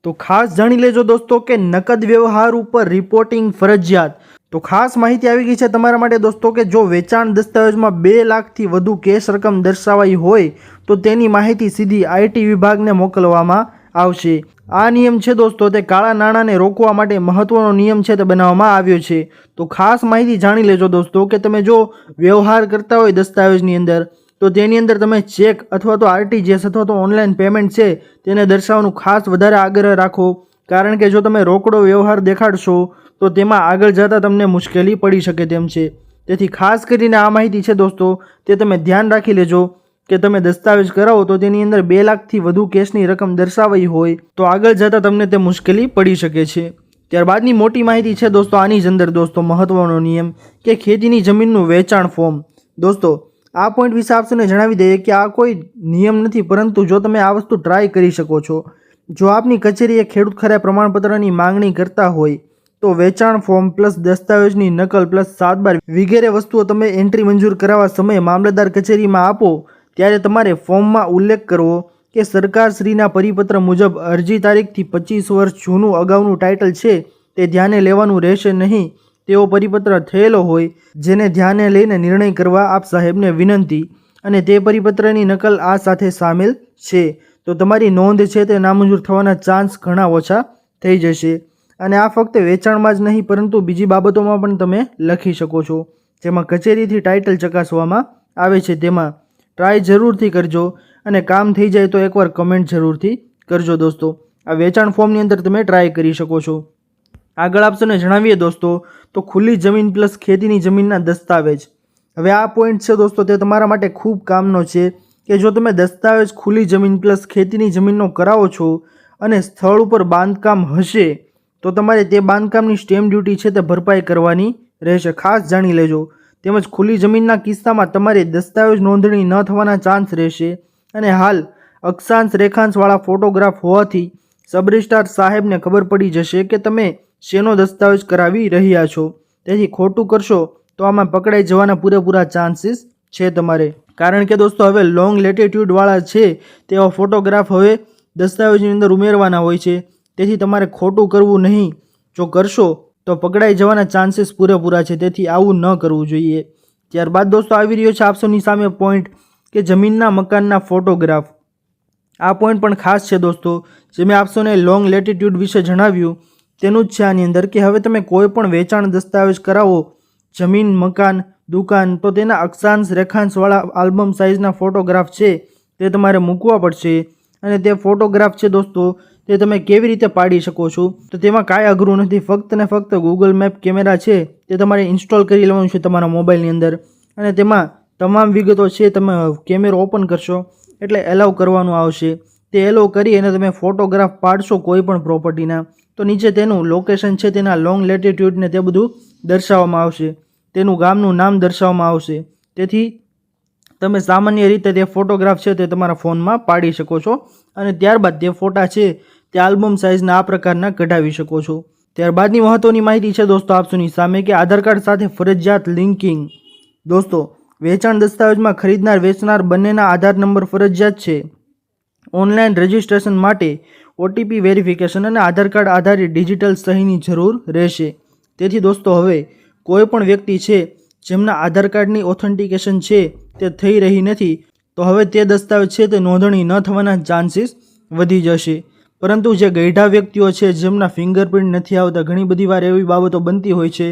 તો ખાસ જાણી લેજો દોસ્તો કે નકદ વ્યવહાર ઉપર રિપોર્ટિંગ ફરજિયાત। તો ખાસ માહિતી આવી ગઈ છે તમારા માટે દોસ્તો કે જો વેચાણ દસ્તાવેજમાં 2 લાખથી વધુ કેશ રકમ દર્શાવાઈ હોય તો તેની માહિતી સીધી આઈટી વિભાગને મોકલવામાં આવશે। આ નિયમ છે દોસ્તો તે કાળા નાણાંને રોકવા માટે મહત્વનો નિયમ છે તે બનાવવામાં આવ્યો છે। તો ખાસ માહિતી જાણી લેજો દોસ્તો કે તમે જો વ્યવહાર કરતા હોય દસ્તાવેજની અંદર તો તેની અંદર તમે ચેક અથવા તો આરટીજીએસ અથવા તો ઓનલાઈન પેમેન્ટ છે તેને દર્શાવવાનું ખાસ વધારે આગ્રહ રાખો, કારણ કે જો તમે રોકડો વ્યવહાર દેખાડશો તો તેમાં આગળ જતાં તમને મુશ્કેલી પડી શકે તેમ છે। તેથી ખાસ કરીને આ માહિતી છે દોસ્તો તે તમે ધ્યાન રાખી લેજો કે તમે દસ્તાવેજ કરાવો તો તેની અંદર 2 લાખથી વધુ કેશની રકમ દર્શાવાઈ હોય તો આગળ જતાં તમને તે મુશ્કેલી પડી શકે છે। ત્યારબાદની મોટી માહિતી છે દોસ્તો આની જ અંદર દોસ્તો મહત્વનો નિયમ કે ખેતીની જમીનનું વેચાણ ફોર્મ। દોસ્તો આ પોઈન્ટ વિશે આપને જણાવી દઈએ કે આ કોઈ નિયમ નથી, પરંતુ જો તમે આ વસ્તુ ટ્રાય કરી શકો છો। જો આપની કચેરીએ ખેડૂત ખરા પ્રમાણપત્રની માંગણી કરતા હોય તો વેચાણ ફોર્મ પ્લસ દસ્તાવેજની નકલ પ્લસ 7/12 વગેરે વસ્તુઓ તમે એન્ટ્રી મંજૂર કરાવવા સમયે મામલતદાર કચેરીમાં આપો ત્યારે તમારે ફોર્મમાં ઉલ્લેખ કરવો કે સરકારશ્રીના પરિપત્ર મુજબ અરજી તારીખથી 25 વર્ષ જૂનું અગાઉનું ટાઇટલ છે તે ધ્યાને લેવાનું રહેશે નહીં તેવો પરિપત્ર થયેલો હોય જેને ધ્યાને લઈને નિર્ણય કરવા આપ સાહેબને વિનંતી, અને તે પરિપત્રની નકલ આ સાથે સામેલ છે તો તમારી નોંધ છે તે નામંજૂર થવાના ચાન્સ ઘણા ઓછા થઈ જશે। અને આ ફક્ત વેચાણમાં જ નહીં પરંતુ બીજી બાબતોમાં પણ તમે લખી શકો છો, જેમાં કચેરીથી ટાઇટલ ચકાસવામાં આવે છે તેમાં ટ્રાય જરૂરથી કરજો અને કામ થઈ જાય તો એકવાર કમેન્ટ જરૂરથી કરજો દોસ્તો। આ વેચાણ ફોર્મની અંદર તમે ટ્રાય કરી શકો છો। આગળ આપને જણાવીએ દોસ્તો તો ખુલ્લી જમીન પ્લસ ખેતીની જમીનના દસ્તાવેજ। હવે આ પોઈન્ટ છે દોસ્તો તે તમારા માટે ખૂબ કામનો છે કે જો તમે દસ્તાવેજ ખુલ્લી જમીન પ્લસ ખેતીની જમીનનો કરાવો છો અને સ્થળ ઉપર બાંધકામ હશે તો તમારે તે બાંધકામની સ્ટેમ્પ ડ્યુટી છે તે ભરપાઈ કરવાની રહેશે, ખાસ જાણી લેજો। તેમજ ખુલ્લી જમીનના કિસ્સામાં તમારે દસ્તાવેજ નોંધણી ન થવાના ચાન્સ રહેશે અને હાલ અક્ષાંશ રેખાંશવાળા ફોટોગ્રાફ હોવાથી સબ રજિસ્ટ્રાર સાહેબને ખબર પડી જશે કે તમે શેનો દસ્તાવેજ કરાવી રહ્યા છો, તેથી ખોટું કરશો તો આમાં પકડાઈ જવાના પૂરેપૂરા ચાન્સીસ છે તમારે, કારણ કે દોસ્તો હવે લોંગ લેટિટ્યૂડવાળા છે તેવા ફોટોગ્રાફ હવે દસ્તાવેજની અંદર ઉમેરવાના હોય છે, તેથી તમારે ખોટું કરવું નહીં। જો કરશો તો પકડાઈ જવાના ચાન્સીસ પૂરેપૂરા છે, તેથી આવું ન કરવું જોઈએ। ત્યારબાદ દોસ્તો આવી રહ્યો છે આપસોની સામે પોઈન્ટ કે જમીનના મકાનના ફોટોગ્રાફ। આ પોઈન્ટ પણ ખાસ છે દોસ્તો, જે મેં આપસોને લોંગ લેટિટ્યૂડ વિશે જણાવ્યું તેનું જ છે આની અંદર કે હવે તમે કોઈ પણ વેચાણ દસ્તાવેજ કરાવો જમીન મકાન દુકાન તો તેના અક્ષાંશ રેખાંશવાળા આલ્બમ સાઇઝના ફોટોગ્રાફ છે તે તમારે મૂકવા પડશે। અને તે ફોટોગ્રાફ છે દોસ્તો તે તમે કેવી રીતે પાડી શકો છો તો તેમાં કાંઈ અઘરું નથી, ફક્ત ને ફક્ત ગૂગલ મેપ કેમેરા છે તે તમારે ઇન્સ્ટોલ કરી લેવાનું છે તમારા મોબાઈલની અંદર, અને તેમાં તમામ વિગતો છે તમે કેમેરો ઓપન કરશો એટલે એલાઉ કરવાનું આવશે। તે એલાઉ કરી અને તમે ફોટોગ્રાફ પાડશો કોઈ પણ પ્રોપર્ટીના તો નીચે તેનું લોકેશન છે તેના લોંગ લેટિટ્યૂડને તે બધું દર્શાવવામાં આવશે, તેનું ગામનું નામ દર્શાવવામાં આવશે। તેથી તમે સામાન્ય રીતે તે ફોટોગ્રાફ છે તે તમારા ફોનમાં પાડી શકો છો અને ત્યારબાદ તે ફોટા છે તે આલ્બમ સાઇઝના આ પ્રકારના કઢાવી શકો છો। ત્યારબાદની મહત્વની માહિતી છે દોસ્તો આપસોની સામે કે આધાર કાર્ડ સાથે ફરજિયાત લિંકિંગ। દોસ્તો વેચાણ દસ્તાવેજમાં ખરીદનાર વેચનાર બંનેના આધાર નંબર ફરજિયાત છે। ઓનલાઈન રજિસ્ટ્રેશન માટે ઓટીપી વેરિફિકેશન અને આધાર કાર્ડ આધારિત ડિજિટલ સહીની જરૂર રહેશે। તેથી દોસ્તો હવે કોઈ પણ વ્યક્તિ છે જેમના આધાર કાર્ડની ઓથેન્ટિકેશન છે તે થઈ રહી નથી તો હવે તે દસ્તાવેજ છે તે નોંધણી ન થવાના ચાન્સીસ વધી જશે, પરંતુ જે ગઈઢા વ્યક્તિઓ છે જેમના ફિંગરપ્રિન્ટ નથી આવતા, ઘણી બધી વાર એવી બાબતો બનતી હોય છે,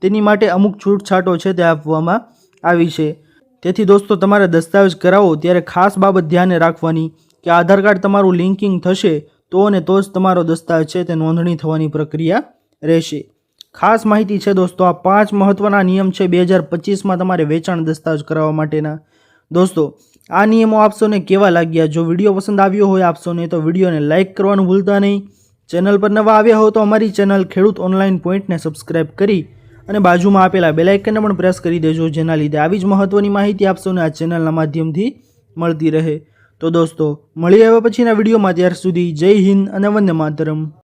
તેની માટે અમુક છૂટછાટો છે તે આપવામાં આવી છે। તેથી દોસ્તો તમારે દસ્તાવેજ કરાવો ત્યારે ખાસ બાબત ધ્યાને રાખવાની કે આધાર કાર્ડ તમારું લિંકિંગ થશે તો અને તો જ તમારો દસ્તાવેજ છે તે નોંધણી થવાની પ્રક્રિયા રહેશે। ખાસ માહિતી છે દોસ્તો આ 5 મહત્વના નિયમ છે 2025માં તમારે વેચાણ દસ્તાવેજ કરાવવા માટેના। દોસ્તો આ નિયમો આપસોને કેવા લાગ્યા? જો વિડીયો પસંદ આવ્યો હોય આપસોને તો વિડીયોને લાઇક કરવાનું ભૂલતા નહીં। ચેનલ પર નવા આવ્યા હો તો અમારી ચેનલ ખેડૂત ઓનલાઈન પોઈન્ટને સબસ્ક્રાઈબ કરી અને બાજુમાં આપેલા બેલ આઇકનને પણ પ્રેસ કરી દેજો, જેના લીધે આવી જ મહત્વની માહિતી આપસોને આ ચેનલના માધ્યમથી મળતી રહે। તો દોસ્તો મળીએ હવે પછીના વિડીયોમાં, ત્યાર સુધી જય હિન્દ અને વંદે માતરમ।